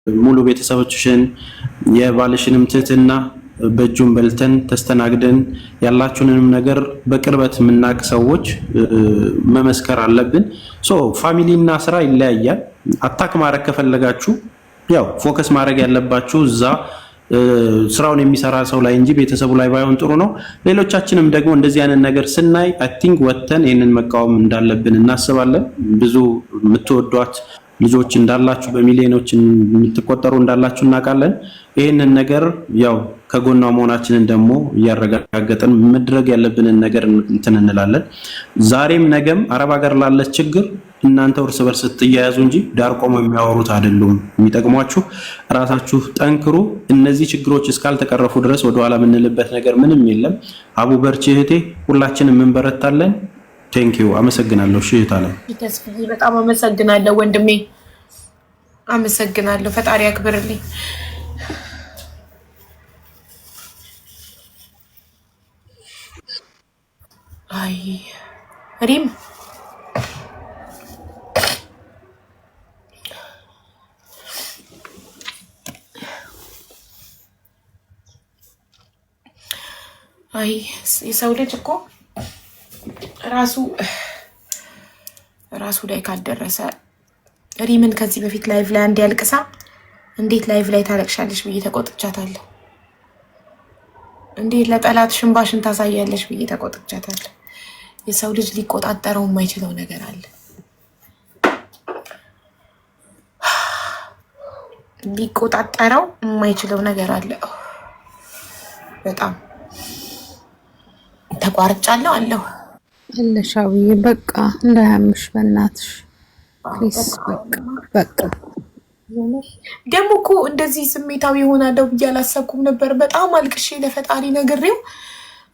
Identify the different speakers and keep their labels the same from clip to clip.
Speaker 1: ሙሉ ቤተሰቦችሽን የባልሽንም ትህትና በእጁን በልተን ተስተናግደን ያላችሁንም ነገር በቅርበት የምናውቅ ሰዎች መመስከር አለብን። ፋሚሊና ስራ ይለያያል። አታክ ማድረግ ከፈለጋችሁ ያው ፎከስ ማድረግ ያለባችሁ እዛ ስራውን የሚሰራ ሰው ላይ እንጂ ቤተሰቡ ላይ ባይሆን ጥሩ ነው። ሌሎቻችንም ደግሞ እንደዚህ አይነት ነገር ስናይ አይ ቲንክ ወተን ይሄንን መቃወም እንዳለብን እናስባለን። ብዙ የምትወዷት ልጆች እንዳላችሁ በሚሊዮኖች የምትቆጠሩ እንዳላችሁ እናውቃለን። ይሄንን ነገር ያው ከጎኗ መሆናችንን ደግሞ እያረጋገጥን መድረግ ያለብንን ነገር እንትን እንላለን። ዛሬም ነገም አረብ ሀገር ላለች ችግር እናንተ እርስ በርስ ስትያያዙ እንጂ ዳር ቆመው የሚያወሩት አይደሉም የሚጠቅሟችሁ። ራሳችሁ ጠንክሩ። እነዚህ ችግሮች እስካልተቀረፉ ድረስ ወደኋላ የምንልበት ነገር ምንም የለም። አቡ በርቺ እህቴ፣ ሁላችንም እንበረታለን። ቴንኪው። አመሰግናለሁ። እህት አለም
Speaker 2: በጣም አመሰግናለሁ ወንድሜ፣ አመሰግናለሁ። ፈጣሪ ያክብርልኝ። አይ ሪም አይ የሰው ልጅ እኮ ራሱ ላይ ካልደረሰ ሪምን ከዚህ በፊት ላይቭ ላይ አንድ ያልቅሳ እንዴት ላይቭ ላይ ታለቅሻለሽ ብዬ ተቆጥቻታለሁ። እንዴት ለጠላት ሽንባሽን ታሳያለሽ ብዬ ተቆጥቻታለሁ። የሰው ልጅ ሊቆጣጠረው የማይችለው ነገር አለ። ሊቆጣጠረው የማይችለው ነገር አለ። በጣም ተቋርጫለሁ አለሁ
Speaker 3: ለሻውዬ በቃ እንዳያምሽ በእናትሽ ፕሊስ። በቃ
Speaker 2: ደግሞ እኮ እንደዚህ ስሜታዊ ሆናለሁ ብዬ አላሰብኩም ነበር። በጣም አልቅሼ ለፈጣሪ ነግሬው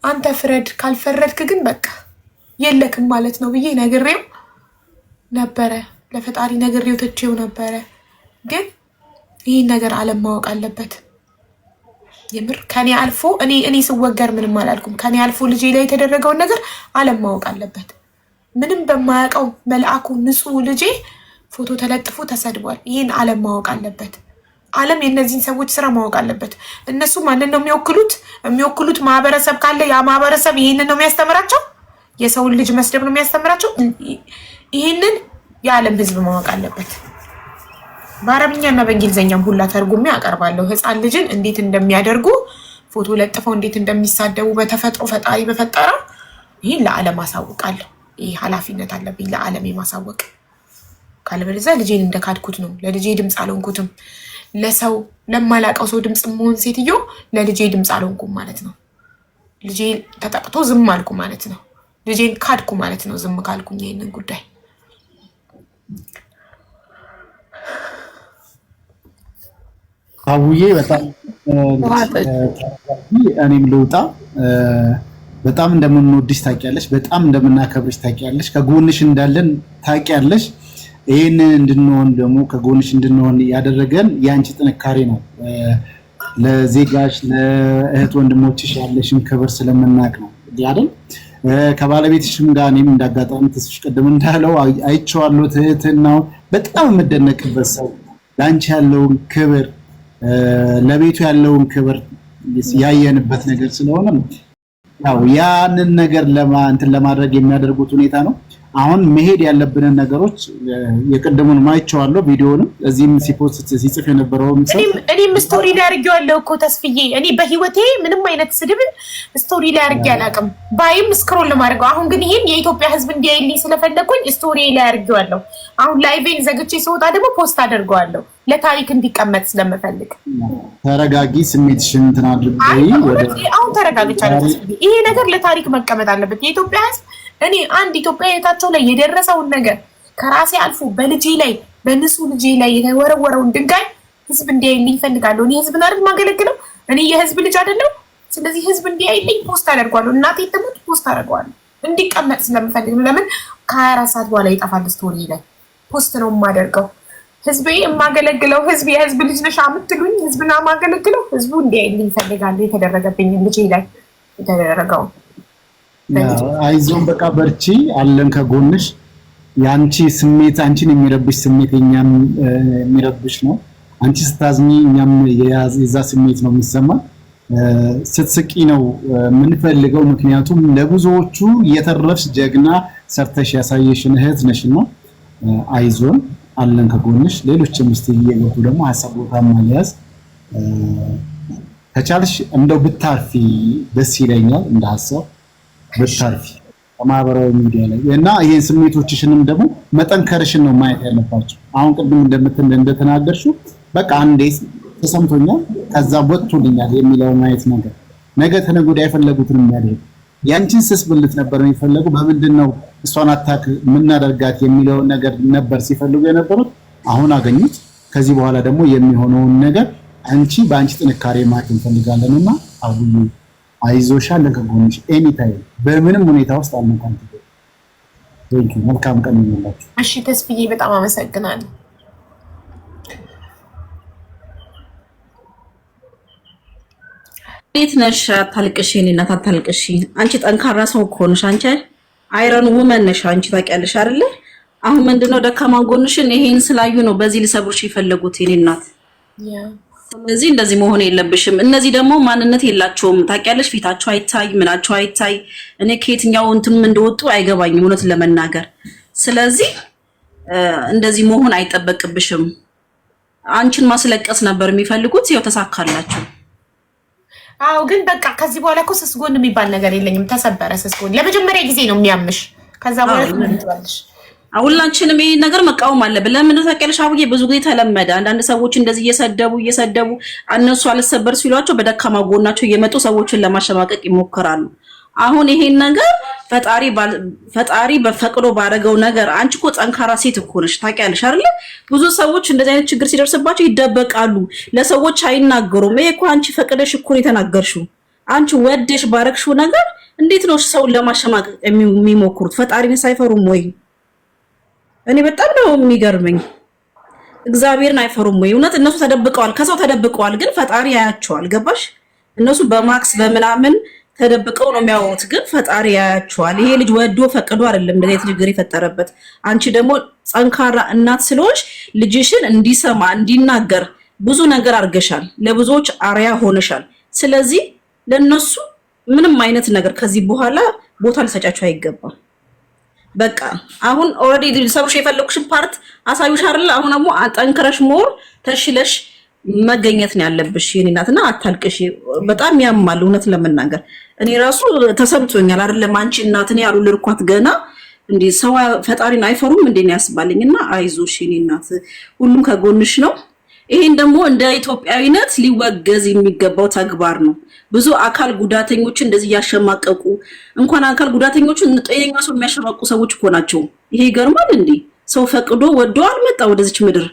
Speaker 2: አንተ ፍረድ፣ ካልፈረድክ ግን በቃ የለክም ማለት ነው ብዬ ነግሬው ነበረ። ለፈጣሪ ነግሬው ትቼው ነበረ። ግን ይህን ነገር ዓለም ማወቅ አለበት። የምር ከኔ አልፎ እኔ ስወገር ምንም አላልኩም። ከኔ አልፎ ልጄ ላይ የተደረገውን ነገር ዓለም ማወቅ አለበት። ምንም በማያውቀው መልአኩ ንጹህ ልጄ ፎቶ ተለጥፎ ተሰድቧል። ይህን ዓለም ማወቅ አለበት። ዓለም የእነዚህን ሰዎች ስራ ማወቅ አለበት። እነሱ ማንን ነው የሚወክሉት? የሚወክሉት ማህበረሰብ ካለ ያ ማህበረሰብ ይህንን ነው የሚያስተምራቸው። የሰውን ልጅ መስደብ ነው የሚያስተምራቸው። ይህንን የዓለም ህዝብ ማወቅ አለበት። በአረብኛና በእንግሊዝኛም ሁላ ተርጉሜ አቀርባለሁ። ህፃን ልጅን እንዴት እንደሚያደርጉ ፎቶ ለጥፈው እንዴት እንደሚሳደቡ በተፈጥሮ ፈጣሪ በፈጠረው ይህን ለዓለም አሳውቃለሁ። ይህ ኃላፊነት አለብኝ ለዓለም የማሳወቅ። ካለበለዚያ ልጄን እንደካድኩት ነው። ለልጄ ድምፅ አልሆንኩትም። ለሰው ለማላውቀው ሰው ድምፅ መሆን ሴትዮ ለልጄ ድምፅ አልሆንኩም ማለት ነው። ልጄ ተጠቅቶ ዝም አልኩ ማለት ነው። ልጄን ካድኩ ማለት ነው ዝም ካልኩኝ ይህንን ጉዳይ።
Speaker 4: አቡዬ በጣም እኔም ልውጣ። በጣም እንደምንወድሽ ታውቂያለሽ፣ በጣም እንደምናከብርሽ ታውቂያለሽ፣ ከጎንሽ እንዳለን ታውቂያለሽ። ይህንን እንድንሆን ደግሞ ከጎንሽ እንድንሆን ያደረገን የአንቺ ጥንካሬ ነው። ለዜጋሽ ለእህት ወንድሞችሽ ያለሽን ክብር ስለምናውቅ ነው አይደል? ከባለቤትሽም ጋር እኔም እንዳጋጣሚ ተስፍሽ ቀደም እንዳለው አይቼዋለሁ። ትህትናው በጣም የምደነቅበት ሰው፣ ለአንቺ ያለውን ክብር ለቤቱ ያለውን ክብር ያየንበት ነገር ስለሆነ ያው ያንን ነገር እንትን ለማድረግ የሚያደርጉት ሁኔታ ነው። አሁን መሄድ ያለብንን ነገሮች የቀደሙን ማይቻለሁ። ቪዲዮንም እዚህም ሲፖስት ሲጽፍ የነበረውን
Speaker 2: እኔም ስቶሪ ላይ አድርጌዋለሁ እኮ ተስፍዬ። እኔ በህይወቴ ምንም አይነት ስድብን ስቶሪ ላይ አድርጌ አላውቅም። ባይም ስክሮል ለማድረግ አሁን ግን ይሄን የኢትዮጵያ ህዝብ እንዲያይልኝ ስለፈለኩኝ ስቶሪ ላይ አድርጌዋለሁ። አሁን ላይቬን ዘግቼ ስወጣ ደግሞ ፖስት አደርገዋለሁ ለታሪክ እንዲቀመጥ ስለምፈልግ።
Speaker 4: ተረጋጊ፣ ስሜትሽን እንትን አድርጊ።
Speaker 2: አሁን ተረጋግቻለሁ ተስፍዬ። ይሄ ነገር ለታሪክ መቀመጥ አለበት። የኢትዮጵያ ህዝብ እኔ አንድ ኢትዮጵያዊታቸው ላይ የደረሰውን ነገር ከራሴ አልፎ በልጄ ላይ በንጹህ ልጄ ላይ የተወረወረውን ድንጋይ ህዝብ እንዲያይልኝ እፈልጋለሁ። እኔ ህዝብን አይደል ማገለግለው? እኔ የህዝብ ልጅ አይደለሁ? ስለዚህ ህዝብ እንዲያይልኝ ፖስት አደርገዋለሁ። እናቴ ትሙት ፖስት አደርገዋለሁ እንዲቀመጥ ስለምፈልግ። ለምን ከ24 ሰዓት በኋላ ይጠፋል ስቶሪ ላይ ፖስት ነው የማደርገው። ህዝቤ የማገለግለው ህዝብ የህዝብ ልጅ ነሽ የምትሉኝ ህዝብና የማገለግለው ህዝቡ እንዲያይልኝ እፈልጋለሁ። የተደረገብኝ ልጄ ላይ የተደረገው
Speaker 4: አይዞን፣ በቃ በርቺ፣ አለን ከጎንሽ። ያንቺ ስሜት አንቺን የሚረብሽ ስሜት የኛም የሚረብሽ ነው። አንቺ ስታዝኚ እኛም የዛ ስሜት ነው የሚሰማን። ስትስቂ ነው የምንፈልገው። ምክንያቱም ለብዙዎቹ የተረፍሽ ጀግና ሰርተሽ ያሳየሽን እህት ነሽና አይዞን አለን ከጎንሽ። ሌሎችም እስቲ እየገቡ ደግሞ ሀሳብ ቦታ ማያዝ ከቻልሽ እንደው ብታርፊ ደስ ይለኛል። እንደ ሀሳብ ብታርፊ በማህበራዊ ሚዲያ ላይ እና ይሄን ስሜቶችሽንም ደግሞ መጠንከርሽን ነው ማየት ያለባቸው። አሁን ቅድም እንደተናገርሽው በቃ አንዴ ተሰምቶኛል ከዛ ወጥቶልኛል የሚለው ማየት ነገር ነገ ተነገ ወዲያ የፈለጉትን የሚያደርግ ያንቺን ስስ ብልት ነበር የሚፈልጉ በምንድነው እሷን አታክ ምናደርጋት የሚለው ነገር ነበር ሲፈልጉ የነበሩት። አሁን አገኙት። ከዚህ በኋላ ደግሞ የሚሆነውን ነገር አንቺ በአንቺ ጥንካሬ ማየት እንፈልጋለንና አሁን አይዞሻል ከጎንሽ ኤኒ ታይም በምንም ሁኔታ ውስጥ አልመጣም። መልካም ቀን ይሁንላችሁ።
Speaker 2: እሺ ተስፍዬ በጣም አመሰግናለሁ።
Speaker 5: ቤት ነሽ አታልቅሽ፣ የኔ እናት አታልቅሽ። አንቺ ጠንካራ ሰው እኮ ነሽ። አንቺ አይረን ውመን ነሽ። አንቺ ታውቂያለሽ አይደለ? አሁን ምንድነው ደካማ ጎንሽን ይሄን ስላዩ ነው በዚህ ሊሰብሩሽ የፈለጉት የኔ እናት። ስለዚህ እንደዚህ መሆን የለብሽም። እነዚህ ደግሞ ማንነት የላቸውም ታውቂያለሽ። ፊታቸው አይታይ ምናቸው አይታይ። እኔ ከየትኛው እንትንም እንደወጡ አይገባኝም እውነት ለመናገር። ስለዚህ እንደዚህ መሆን አይጠበቅብሽም። አንቺን ማስለቀስ ነበር የሚፈልጉት፣ ያው ተሳካላችሁ።
Speaker 2: አዎ ግን በቃ ከዚህ በኋላ እኮ ስስ ጎን የሚባል ነገር የለኝም። ተሰበረ ስስ ጎን ለመጀመሪያ ጊዜ ነው የሚያምሽ። ከዛ በኋላ ምን ትባልሽ?
Speaker 5: ሁላችንም ይሄን ነገር መቃወም አለብን። ለምን ታውቂያለሽ አቡዬ፣ ብዙ ጊዜ ተለመደ። አንዳንድ ሰዎች እንደዚህ እየሰደቡ እነሱ አልሰበር ሲሏቸው በደካማ ጎናቸው እየመጡ ሰዎችን ለማሸማቀቅ ይሞክራሉ። አሁን ይሄን ነገር ፈጣሪ በፈቅዶ ባረገው ነገር አንቺ እኮ ጠንካራ ሴት እኮ ነሽ ታውቂያለሽ አይደል? ብዙ ሰዎች እንደዚህ አይነት ችግር ሲደርስባቸው ይደበቃሉ፣ ለሰዎች አይናገሩም። ይሄ እኮ አንቺ ፈቅደሽ እኮ ነው የተናገርሽው። አንቺ ወደሽ ባረግሽው ነገር እንዴት ነው ሰውን ለማሸማቀቅ የሚሞክሩት? ፈጣሪን ሳይፈሩም ወይ? እኔ በጣም ነው የሚገርመኝ። እግዚአብሔርን አይፈሩም ወይ? እውነት እነሱ ተደብቀዋል፣ ከሰው ተደብቀዋል፣ ግን ፈጣሪ ያያቸዋል። ገባሽ? እነሱ በማክስ በምናምን ተደብቀው ነው የሚያወሩት፣ ግን ፈጣሪ ያያቸዋል። ይሄ ልጅ ወዶ ፈቅዶ አይደለም እንደዚህ ችግር የፈጠረበት። አንቺ ደግሞ ጠንካራ እናት ስለሆንሽ ልጅሽን እንዲሰማ እንዲናገር ብዙ ነገር አድርገሻል፣ ለብዙዎች አርያ ሆነሻል። ስለዚህ ለነሱ ምንም አይነት ነገር ከዚህ በኋላ ቦታ ልሰጫቸው አይገባም። በቃ አሁን ኦልሬዲ ሰብሽ የፈለኩሽን ፓርት አሳዩሽ አይደል? አሁን ደግሞ ጠንክረሽ ሞር ተሽለሽ መገኘት ነው ያለብሽ የኔ እናትና አታልቅሽ። በጣም ያማል እውነት ለመናገር እኔ ራሱ ተሰምቶኛል አይደለም አንቺ እናት እኔ ያሉ ልርኳት ገና እንዴ ሰው ፈጣሪን አይፈሩም እንዴ ነው ያስባልኝና አይዞሽ የኔ እናት ሁሉም ከጎንሽ ነው። ይሄን ደግሞ እንደ ኢትዮጵያዊነት ሊወገዝ የሚገባው ተግባር ነው። ብዙ አካል ጉዳተኞች እንደዚህ ያሸማቀቁ እንኳን አካል ጉዳተኞችን ጤነኛ ሰው የሚያሸማቁ ሰዎች እኮ ናቸው። ይሄ ይገርማል እንዴ ሰው ፈቅዶ ወዶ አልመጣ ወደዚች ምድር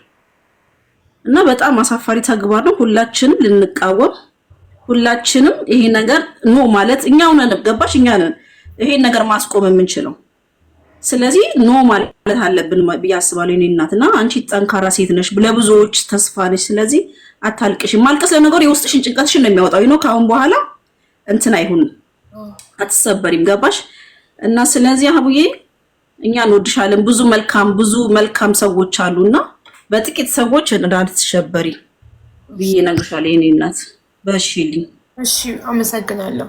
Speaker 5: እና በጣም አሳፋሪ ተግባር ነው። ሁላችንም ልንቃወም፣ ሁላችንም ይሄ ነገር ኖ ማለት እኛው ነን። ገባሽ? እኛ ነን ይሄን ነገር ማስቆም የምንችለው። ስለዚህ ኖ ማለት አለብን ብዬ አስባለሁ። የኔ እናትና አንቺ ጠንካራ ሴት ነሽ፣ ለብዙዎች ተስፋ ነሽ። ስለዚህ አታልቅሽ። ማልቀስ ለነገሩ የውስጥሽን ጭንቀትሽን ነው የሚያወጣው። ይኖ ካሁን በኋላ እንትን አይሁንም፣ አትሰበሪም። ገባሽ? እና ስለዚህ አቡዬ እኛ እንወድሻለን። ብዙ መልካም ሰዎች አሉና በጥቂት ሰዎች እንዳትሸበሪ ብዬ እነግርሻለሁ የኔ እናት። በሺልኝ።
Speaker 2: እሺ አመሰግናለሁ።